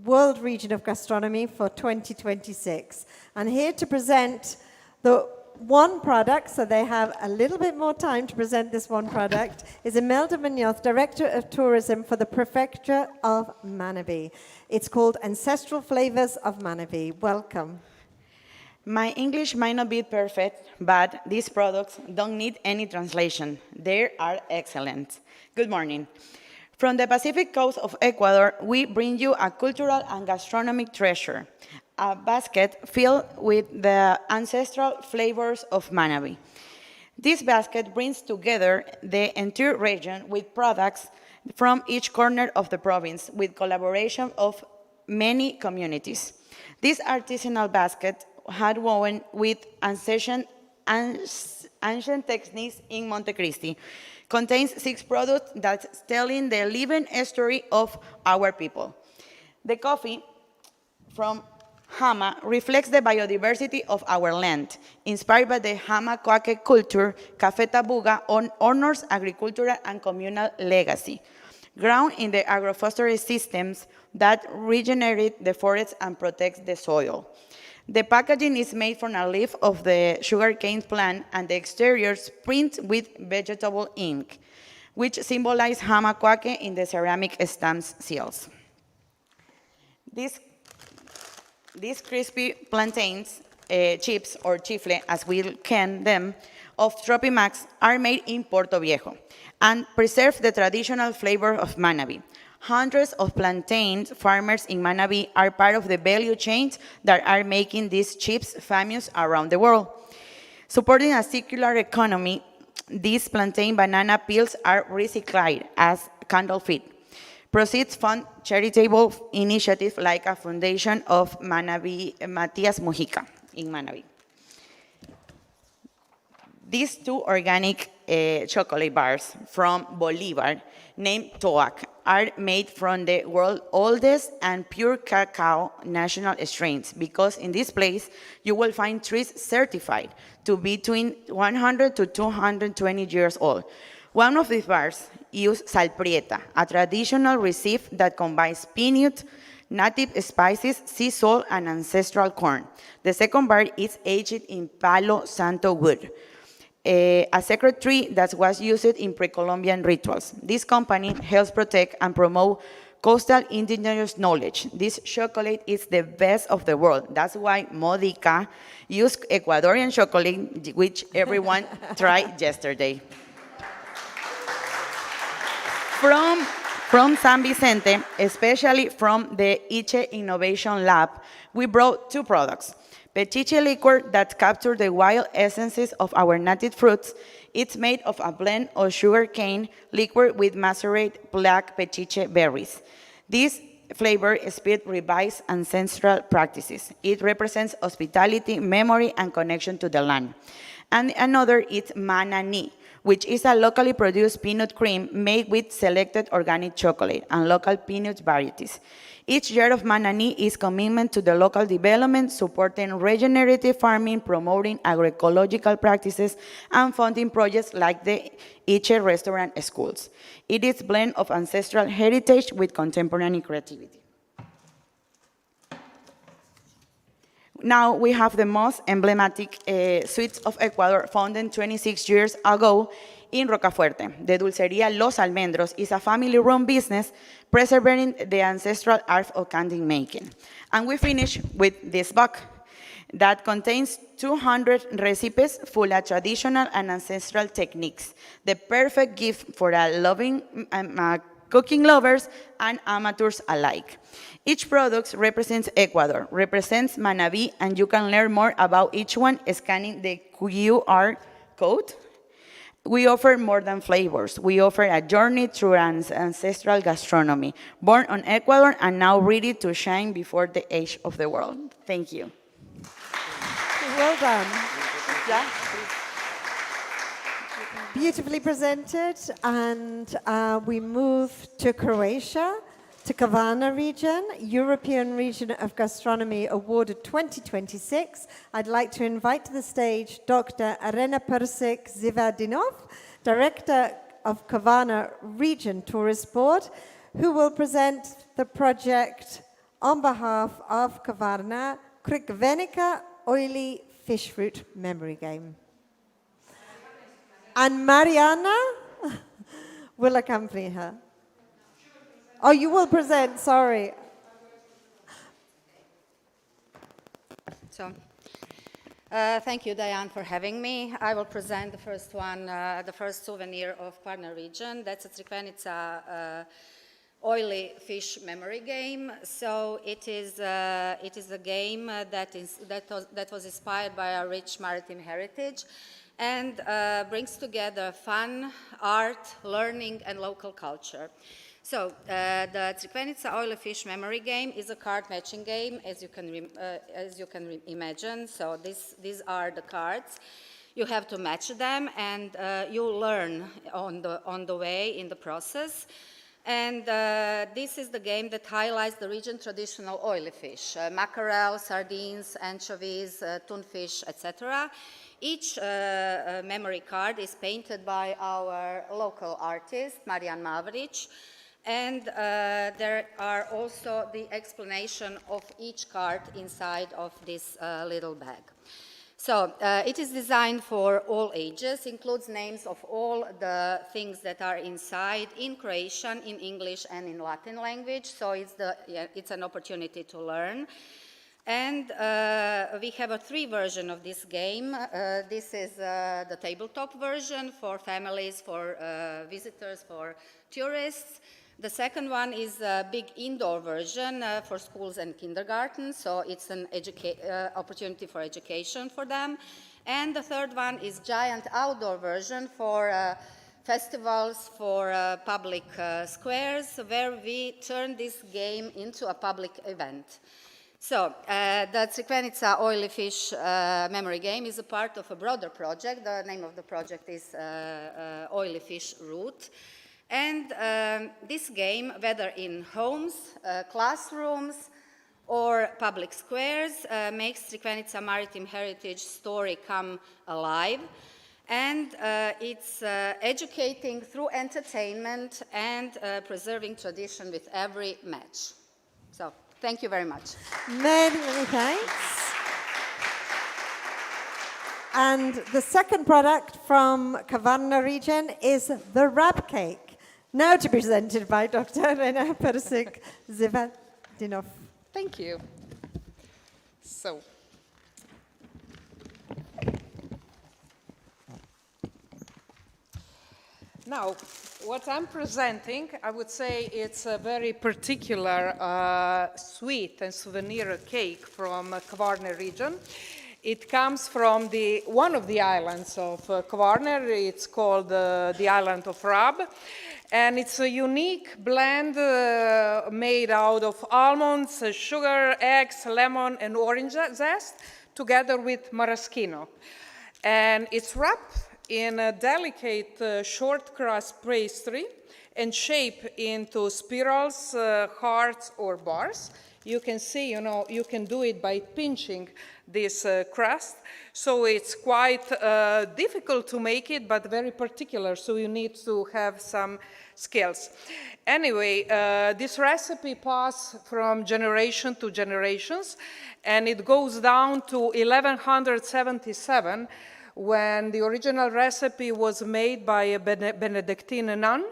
World Region of Gastronomy for 2026. And here to present the one product, so they have a little bit more time to present this one product, is Imelda Munoz, Director of Tourism for the Prefecture of Manabi. It's called Ancestral Flavors of Manabi. Welcome. My English might not be perfect, but these products don't need any translation. They are excellent. Good morning. From the Pacific coast of Ecuador, we bring you a cultural and gastronomic treasure, a basket filled with the ancestral flavors of Manabi. This basket brings together the entire region with products from each corner of the province, with collaboration of many communities. This artisanal basket, had woven with ancient techniques in Montecristi, contains 6 products that telling the living story of our people. The coffee from Hama reflects the biodiversity of our land. Inspired by the Hama Coaque culture, Café Tabuga honors agricultural and communal legacy, ground in the agroforestry systems that regenerate the forest and protect the soil. The packaging is made from a leaf of the sugarcane plant, and the exterior is printed with vegetable ink, which symbolize Hama Coaque in the ceramic stamps seals. These crispy plantains, chips or chifle, as we can them, of Tropimax are made in Puerto Viejo and preserve the traditional flavor of Manabi. Hundreds of plantain farmers in Manabi are part of the value chains that are making these chips famous around the world. Supporting a circular economy, These plantain banana peels are recycled as candle feed. Proceeds fund charitable initiatives like a foundation of Manabi, Matias Mujica in Manabi. These two organic chocolate bars from Bolivar, named Toac, are made from the world's oldest and pure cacao national strains, because in this place you will find trees certified to be between 100 to 220 years old. One of these bars uses salprieta, a traditional recipe that combines peanut, native spices, sea salt, and ancestral corn. The second bar is aged in Palo Santo wood, a sacred tree that was used in pre-Columbian rituals. This company helps protect and promote coastal indigenous knowledge. This chocolate is the best of the world. That's why Modica used Ecuadorian chocolate, which everyone tried yesterday. From San Vicente, especially from the ICHE Innovation Lab, we brought two products. Pechiche liquor that captures the wild essences of our native fruits. It's made of a blend of sugarcane liquor with macerated black pechiche berries. This flavor speed revives ancestral practices. It represents hospitality, memory, and connection to the land. And another is Manani, which is a locally produced peanut cream made with selected organic chocolate and local peanut varieties. Each year of Manani is commitment to the local development, supporting regenerative farming, promoting agroecological practices, and funding projects like the ICHE Restaurant Schools. It is a blend of ancestral heritage with contemporary creativity. Now we have the most emblematic sweets of Ecuador, founded 26 years ago in Rocafuerte. The Dulcería Los Almendros is a family-run business preserving the ancestral art of candy making. And we finish with this book that contains 200 recipes full of traditional and ancestral techniques, the perfect gift for a loving cooking lovers and amateurs alike. Each product represents Ecuador, represents Manabi, and you can learn more about each one scanning the QR code. We offer more than flavors. We offer a journey through ancestral gastronomy, born on Ecuador and now ready to shine before the age of the world. Thank you. Well done. Yeah. Beautifully presented, and we move to Croatia, to Kvarner region, European Region of Gastronomy awarded 2026. I'd like to invite to the stage Dr. Arena Persik Zivadinov, Director of Kvarner Region Tourist Board, who will present the project on behalf of Kvarner Crikvenica Oily Fish Fruit Memory Game. And Mariana will accompany her. Oh, you will present, sorry. So, thank you, Diane, for having me. I will present the first one, the first souvenir of Kvarner region. That's a Crikvenica oily fish memory game. So it is a game that was inspired by our rich maritime heritage and brings together fun, art, learning, and local culture. So the Crikvenica oily fish memory game is a card matching game, as you can imagine. So these are the cards. You have to match them, and you learn on the way in the process. And this is the game that highlights the region traditional oily fish, mackerel, sardines, anchovies, tunfish, etc. Each memory card is painted by our local artist, Marian Mavric, and there are also the explanation of each card inside of this little bag. So it is designed for all ages, includes names of all the things that are inside in Croatian, in English, and in Latin language. So it's an opportunity to learn. And we have a 3 version of this game. This is the tabletop version for families, for visitors, for tourists. The second one is a big indoor version for schools and kindergarten, so it's an opportunity for education for them. And the third one is giant outdoor version for festivals, for public squares, where we turn this game into a public event. So, the Crikvenica oily fish memory game is a part of a broader project. The name of the project is Oily Fish Route. And this game, whether in homes, classrooms, or public squares, makes Crikvenica maritime heritage story come alive. And it's educating through entertainment and preserving tradition with every match. So, thank you very much. Many, many thanks. And the second product from Kvarner region is the rab cake, now to be presented by Dr. Rena Persic-Zivadinov. Thank you. So, now, what I'm presenting, I would say it's a very particular sweet and souvenir cake from Kvarner region. It comes from one of the islands of Kvarner. It's called the island of Rab. And it's a unique blend made out of almonds, sugar, eggs, lemon, and orange zest, together with maraschino. And it's wrapped in a delicate short crust pastry and shaped into spirals, hearts, or bars. You can see, you can do it by pinching this crust. So it's quite difficult to make it, but very particular. So you need to have some skills. Anyway, this recipe passed from generation to generations, and it goes down to 1177, when the original recipe was made by a Benedictine nun.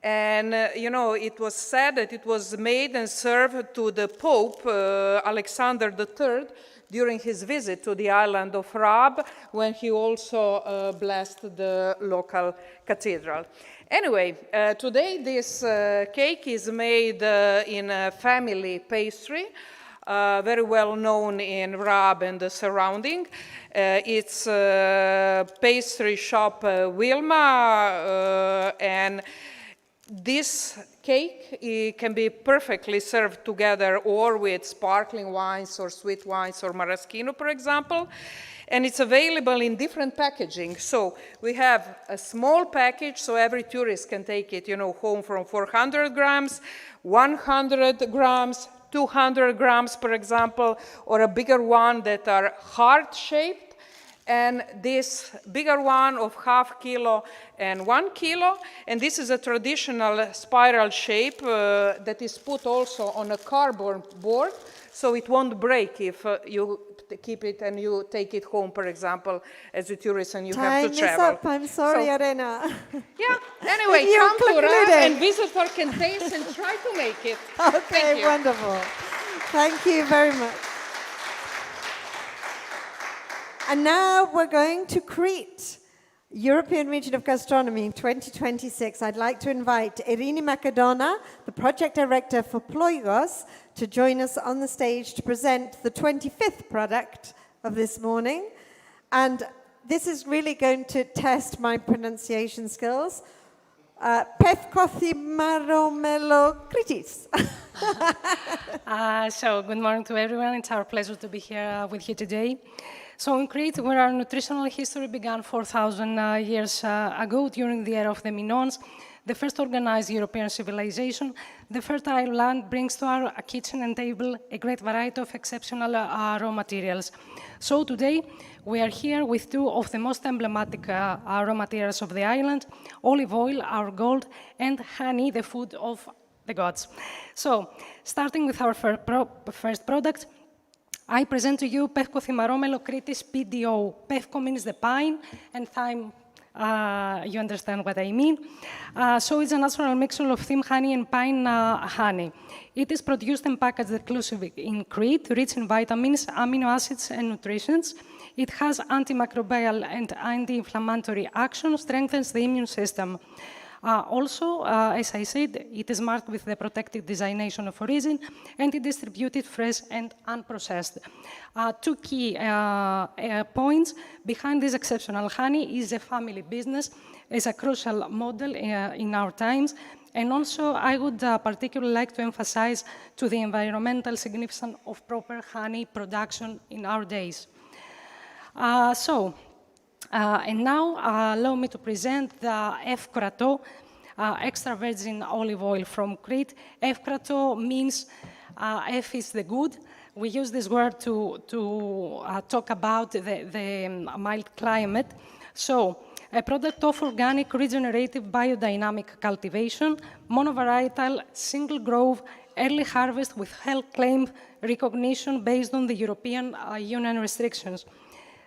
And, it was said that it was made and served to the Pope, Alexander III, during his visit to the island of Rab, when he also blessed the local cathedral. Anyway, today this cake is made in a family pastry, very well known in Rab and the surrounding. It's pastry shop Wilma, and this cake can be perfectly served together or with sparkling wines or sweet wines or maraschino, for example. And it's available in different packaging. So we have a small package, so every tourist can take it, home from 400 grams, 100 grams, 200 grams, for example, or a bigger one that are heart-shaped. And this bigger one of ½ kilo and 1 kilo. And this is a traditional spiral shape that is put also on a cardboard board, so it won't break if you keep it and you take it home, for example, as a tourist and you have to travel. Time is up. I'm sorry, Arena. Yeah, anyway, come to Rab and visit our contains and try to make it. Okay, wonderful. Thank you very much. And now we're going to Crete, European Region of Gastronomy 2026. I'd like to invite Irini Macedona, the project director for Ploigos, to join us on the stage to present the 25th product of this morning. And this is really going to test my pronunciation skills. Pefkothimaromelokritis. So, good morning to everyone. It's our pleasure to be here with you today. So in Crete, where our nutritional history began 4,000 years ago during the era of the Minoans, the first organized European civilization, the fertile land brings to our kitchen and table a great variety of exceptional raw materials. So today, we are here with two of the most emblematic raw materials of the island, olive oil, our gold, and honey, the food of the gods. So, starting with our first product, I present to you Pefkothimaromelokritis PDO. Pefko means the pine, and thyme, you understand what I mean. So it's a natural mixture of thyme honey and pine honey. It is produced and packaged exclusively in Crete, rich in vitamins, amino acids, and nutrients. It has antimicrobial and anti-inflammatory action, strengthens the immune system. Also, as I said, it is marked with the protected designation of origin, and it is distributed fresh and unprocessed. Two key points behind this exceptional honey is a family business as a crucial model in our times. And also, I would particularly like to emphasize to the environmental significance of proper honey production in our days. And now, allow me to present the F. Krato, extra virgin olive oil from Crete. F. Krato means F is the good. We use this word to talk about the mild climate. So, a product of organic, regenerative, biodynamic cultivation, monovarietal, single grove, early harvest with health claim recognition based on the European Union restrictions.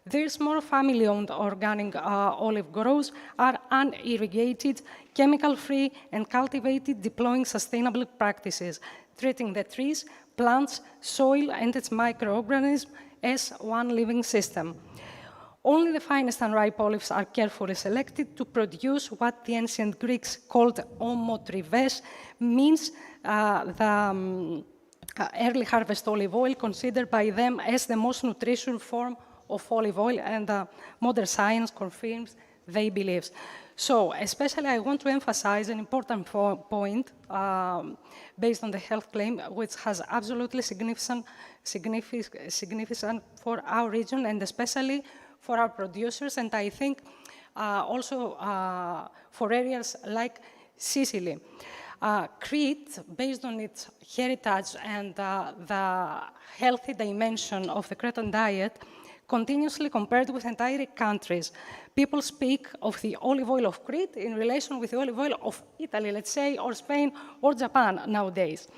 These more family-owned organic olive groves are unirrigated, chemical-free, and cultivated deploying sustainable practices, treating the trees, plants, soil, and its microorganisms as one living system. Only the finest unripe olives are carefully selected to produce what the ancient Greeks called omotrives, means the early harvest olive oil, considered by them as the most nutritious form of olive oil, and modern science confirms they believe. So, especially I want to emphasize an important point based on the health claim, which has absolutely significant for our region and especially for our producers, and I think also for areas like Sicily. Crete, based on its heritage and the healthy dimension of the Cretan diet, continuously compared with entire countries. People speak of the olive oil of Crete in relation with the olive oil of Italy, let's say, or Spain, or Japan nowadays.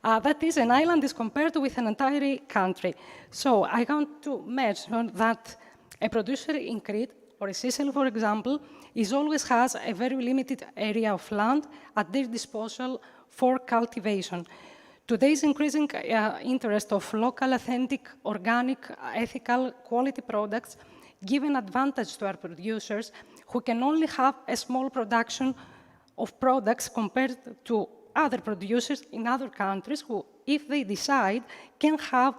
That is, an island is compared with an entire country. So I want to mention that a producer in Crete, or Sicily, for example, always has a very limited area of land at their disposal for cultivation. Today's increasing interest of local, authentic, organic, ethical, quality products give an advantage to our producers who can only have a small production of products compared to other producers in other countries who, if they decide, can have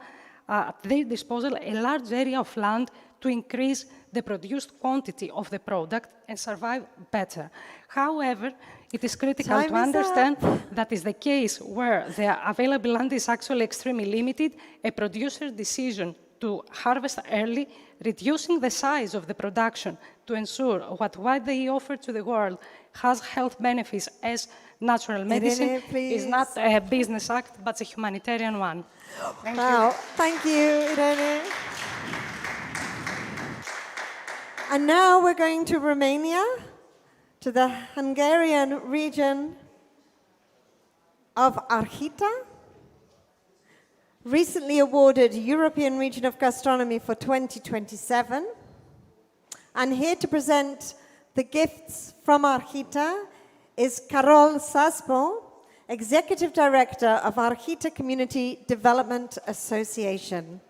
at their disposal a large area of land to increase the produced quantity of the product and survive better. However, it is critical to understand that is the case where the available land is actually extremely limited. A producer's decision to harvest early, reducing the size of the production to ensure what they offer to the world has health benefits as natural medicine is not a business act, but a humanitarian one. Thank you, Irene. And now we're going to Romania, to the Hungarian region of Harghita, recently awarded European Region of Gastronomy for 2027. And here to present the gifts from Harghita is Karol Saspo, Executive Director of Harghita Community Development Association.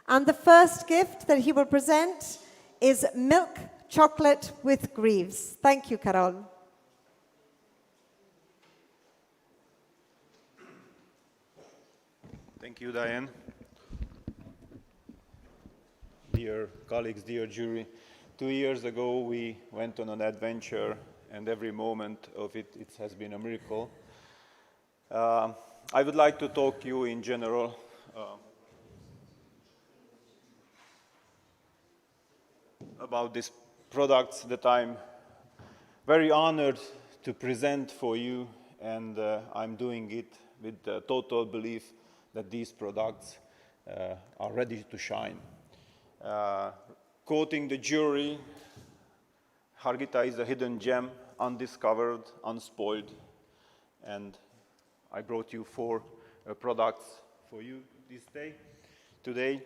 And the first gift that he will present is milk chocolate with greaves. Thank you, Karol. Thank you, Diane. Dear colleagues, dear jury, 2 years ago we went on an adventure, and every moment of it has been a miracle. I would like to talk to you in general about these products that I'm very honored to present for you, and I'm doing it with the total belief that these products are ready to shine. Quoting the jury, Harghita is a hidden gem, undiscovered, unspoiled, and I brought you 4 products for you this day. Today,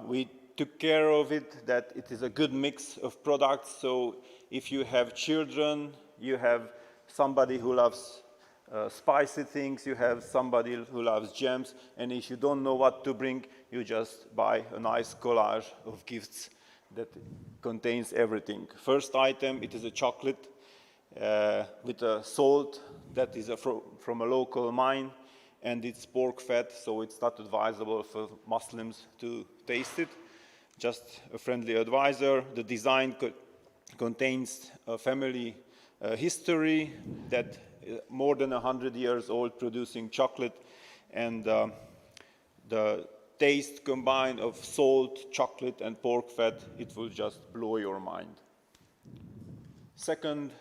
we took care of it, that it is a good mix of products, so if you have children, you have somebody who loves spicy things, you have somebody who loves jams, and if you don't know what to bring, you just buy a nice collage of gifts that contains everything. First item, it is a chocolate. with a salt that is from a local mine, and it's pork fat, so it's not advisable for Muslims to taste it. Just a friendly advisor. The design contains a family history that more than 100 years old, producing chocolate, and the taste combined of salt, chocolate, and pork fat, it will just blow your mind. Second,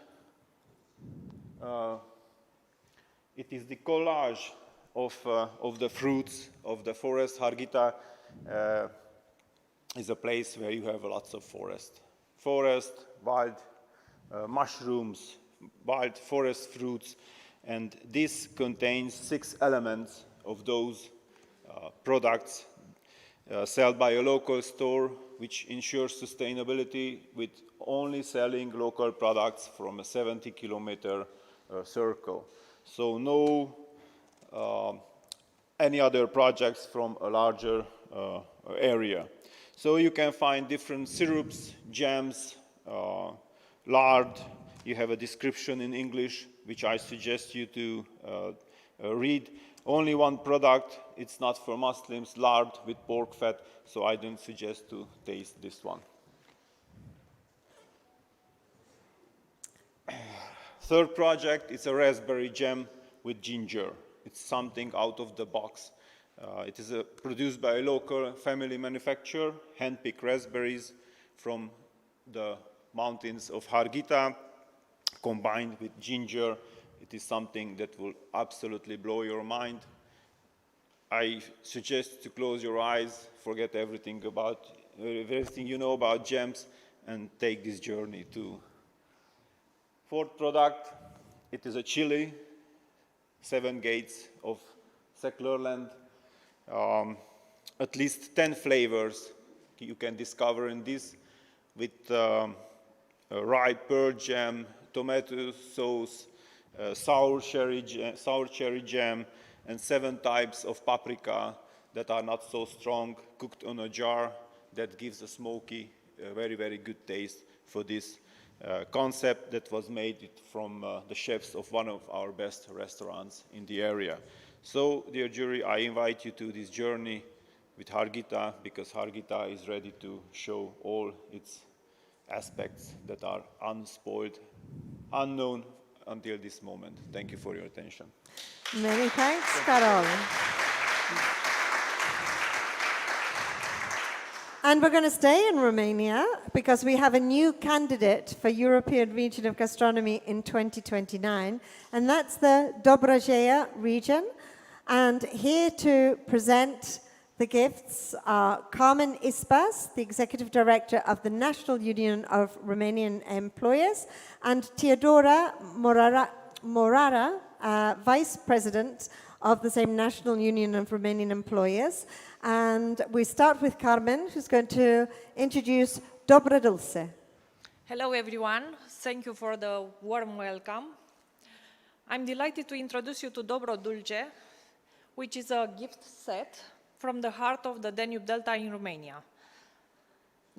it is the collage of the fruits of the forest. Harghita is a place where you have lots of forest. Forest, wild mushrooms, wild forest fruits, and this contains 6 elements of those products sold by a local store, which ensures sustainability with only selling local products from a 70-kilometer circle. So no any other projects from a larger area. So you can find different syrups, jams, lard. You have a description in English, which I suggest you to read. Only one product, it's not for Muslims, lard with pork fat, so I don't suggest to taste this one. Third project, it's a raspberry jam with ginger. It's something out of the box. It is produced by a local family manufacturer, hand-picked raspberries from the mountains of Harghita, combined with ginger. It is something that will absolutely blow your mind. I suggest to close your eyes, forget everything you know about jams, and take this journey too. Fourth product, it is a chili, 7 gates of Secularland. At least 10 flavors you can discover in this, with ripe pearl jam, tomato sauce, sour cherry jam, and 7 types of paprika that are not so strong, cooked on a jar, that gives a smoky, very, very good taste for this concept that was made from the chefs of one of our best restaurants in the area. So, dear jury, I invite you to this journey with Harghita, because Harghita is ready to show all its aspects that are unspoiled, unknown until this moment. Thank you for your attention. Many thanks, Carol. And we're going to stay in Romania because we have a new candidate for European Region of Gastronomy in 2029, and that's the Dobrogea region. And here to present the gifts are Carmen Ispas, the Executive Director of the National Union of Romanian Employers, and Teodora Morara, Vice President of the same National Union of Romanian Employers. And we start with Carmen, who's going to introduce Dobro Dulce. Hello, everyone. Thank you for the warm welcome. I'm delighted to introduce you to Dobro Dulce, which is a gift set from the heart of the Danube Delta in Romania.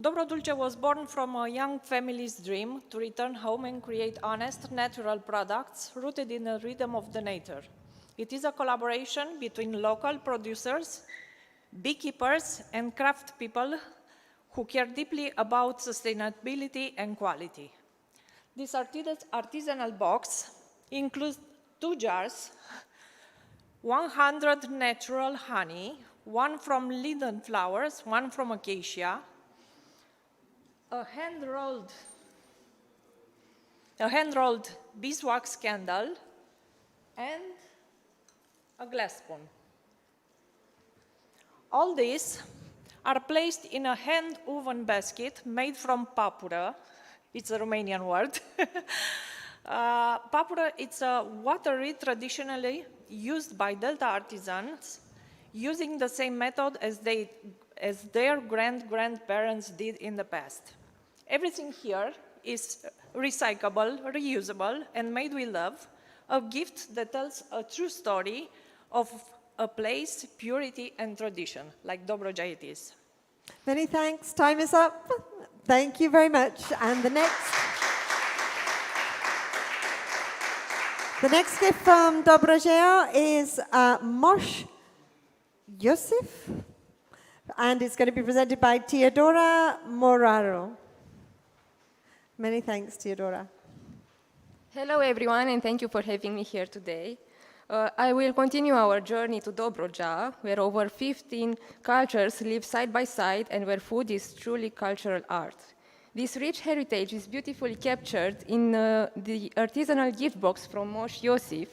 Dobro Dulce was born from a young family's dream to return home and create honest, natural products rooted in the rhythm of the nature. It is a collaboration between local producers, beekeepers, and craft people who care deeply about sustainability and quality. This artisanal box includes 2 jars, 100 natural honey, 1 from linden flowers, 1 from acacia, a hand-rolled beeswax candle, and a glass spoon. All these are placed in a hand-woven basket made from papură. It's a Romanian word. Papură, it's a watery traditionally used by Delta artisans, using the same method as their grandparents did in the past. Everything here is recyclable, reusable, and made with love, a gift that tells a true story of a place, purity, and tradition, like Dobrogea it is. Many thanks. Time is up. Thank you very much. And the next The next gift from Dobrogea is Mosh Yosef, and it's going to be presented by Teodora Moraro. Many thanks, Teodora. Hello, everyone, and thank you for having me here today. I will continue our journey to Dobrogea, where over 15 cultures live side by side and where food is truly cultural art. This rich heritage is beautifully captured in the artisanal gift box from Mosh Yosef,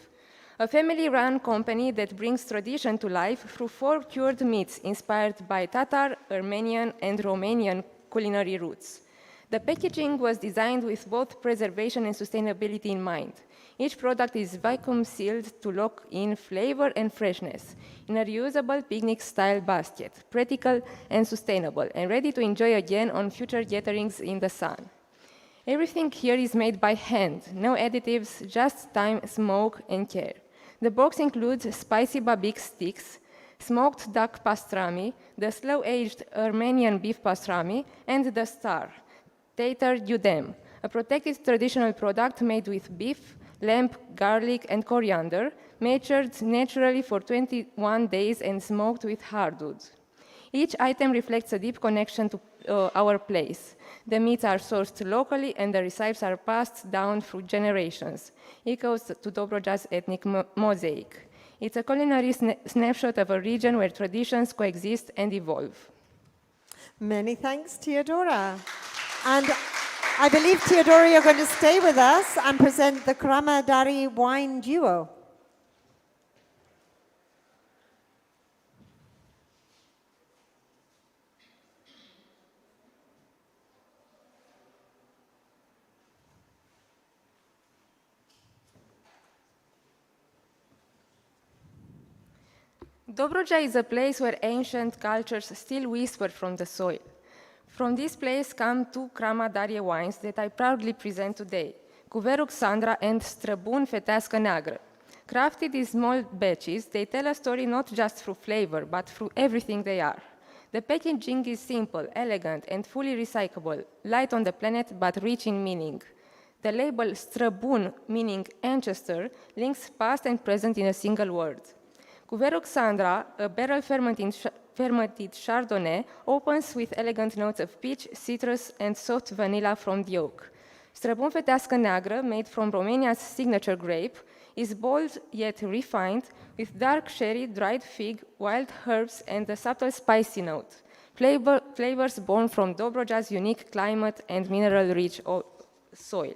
a family-run company that brings tradition to life through 4 cured meats inspired by Tatar, Armenian, and Romanian culinary roots. The packaging was designed with both preservation and sustainability in mind. Each product is vacuum sealed to lock in flavor and freshness in a reusable picnic-style basket, practical and sustainable, and ready to enjoy again on future gatherings in the sun. Everything here is made by hand, no additives, just time, smoke, and care. The box includes spicy babik sticks, smoked duck pastrami, the slow-aged Armenian beef pastrami, and the star, Tatar Yudem, a protected traditional product made with beef, lamb, garlic, and coriander, matured naturally for 21 days and smoked with hardwood. Each item reflects a deep connection to our place. The meats are sourced locally and the recipes are passed down through generations, echoes to Dobrogea's ethnic mosaic. It's a culinary snapshot of a region where traditions coexist and evolve. Many thanks, Teodora. And I believe, Teodora, you're going to stay with us and present the Kramadari wine duo. Dobrogea is a place where ancient cultures still whisper from the soil. From this place come 2 Kramadari wines that I proudly present today, Cuveruc Sandra and Străbun Fetească Neagră. Crafted in small batches, they tell a story not just through flavor, but through everything they are. The packaging is simple, elegant, and fully recyclable, light on the planet, but rich in meaning. The label Străbun, meaning ancestor, links past and present in a single word. Cuveruc Sandra, a barrel-fermented Chardonnay, opens with elegant notes of peach, citrus, and soft vanilla from the oak. Străbun Fetească Neagră, made from Romania's signature grape, is bold yet refined, with dark sherry, dried fig, wild herbs, and a subtle spicy note. Flavors born from Dobrogea's unique climate and mineral-rich soil.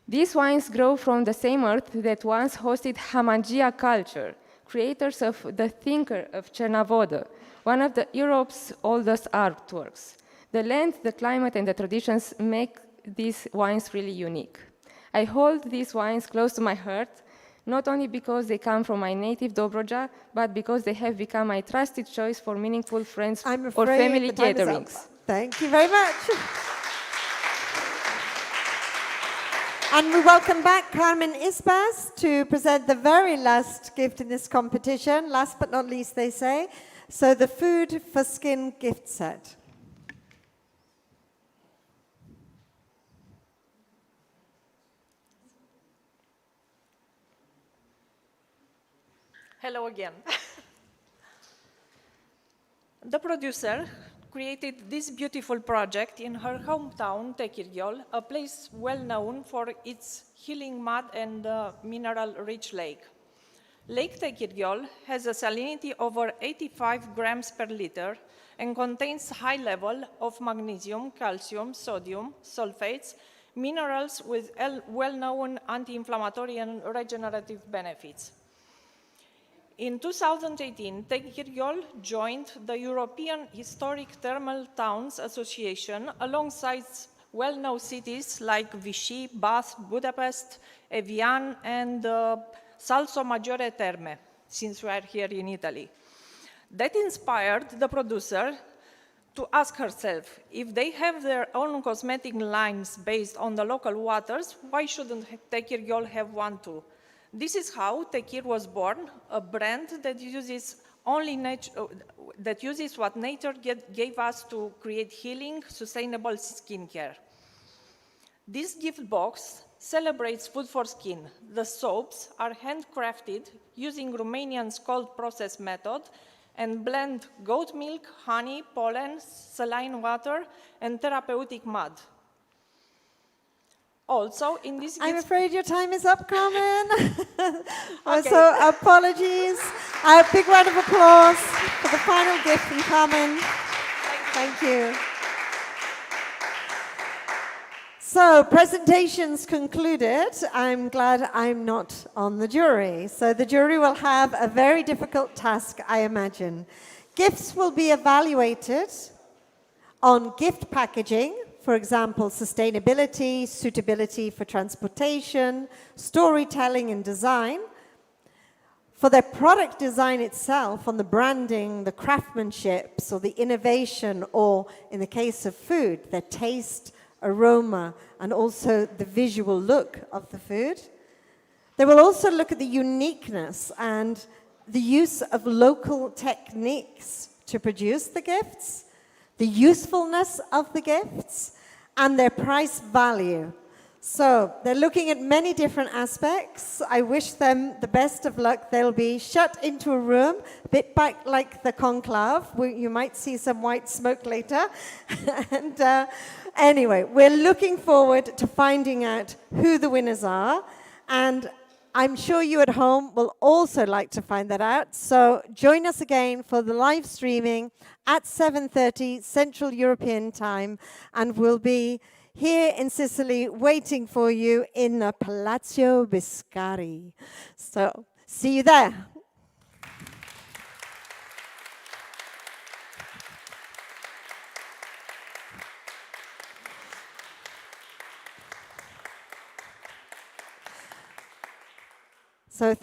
These wines grow from the same earth that once hosted Hamangia culture, creators of the Thinker of Cernavodă, one of Europe's oldest artworks. The land, the climate, and the traditions make these wines really unique. I hold these wines close to my heart, not only because they come from my native Dobrogea, but because they have become my trusted choice for meaningful friends or family gatherings. Thank you very much. And we welcome back Carmen Isbas to present the very last gift in this competition, last but not least, they say. So the Food for Skin gift set. Hello again. The producer created this beautiful project in her hometown, Tekirdağ, a place well known for its healing mud and mineral-rich lake. Lake Tekirdağ has a salinity over 85 grams per liter and contains high level of magnesium, calcium, sodium, sulfates, minerals with well-known anti-inflammatory and regenerative benefits. In 2018, Tekirdağ joined the European Historic Thermal Towns Association alongside well-known cities like Vichy, Bath, Budapest, Evian, and Salso Maggiore Terme, since we are here in Italy. That inspired the producer to ask herself, if they have their own cosmetic lines based on the local waters, why shouldn't Tekirdağ have one too? This is how Tekir was born, a brand that uses what nature gave us to create healing, sustainable skincare. This gift box celebrates food for skin. The soaps are handcrafted using Romanian's cold process method and blend goat milk, honey, pollen, saline water, and therapeutic mud. Also, in this I'm gift... afraid your time is up, Carmen. Okay. So apologies. A big round of applause for the final gift from Carmen. Thank you. So, presentations concluded. I'm glad I'm not on the jury. So the jury will have a very difficult task, I imagine. Gifts will be evaluated on gift packaging, for example, sustainability, suitability for transportation, storytelling and design. For their product design itself, on the branding, the craftsmanship, or the innovation, or in the case of food, their taste, aroma, and also the visual look of the food. They will also look at the uniqueness and the use of local techniques to produce the gifts, the usefulness of the gifts, and their price value. So they're looking at many different aspects. I wish them the best of luck. They'll be shut into a room, a bit back like the conclave. You might see some white smoke later. And anyway, we're looking forward to finding out who the winners are. And I'm sure you at home will also like to find that out. So join us again for the live streaming at 7:30 Central European Time. And we'll be here in Sicily waiting for you in Palazzo Biscari. So see you there.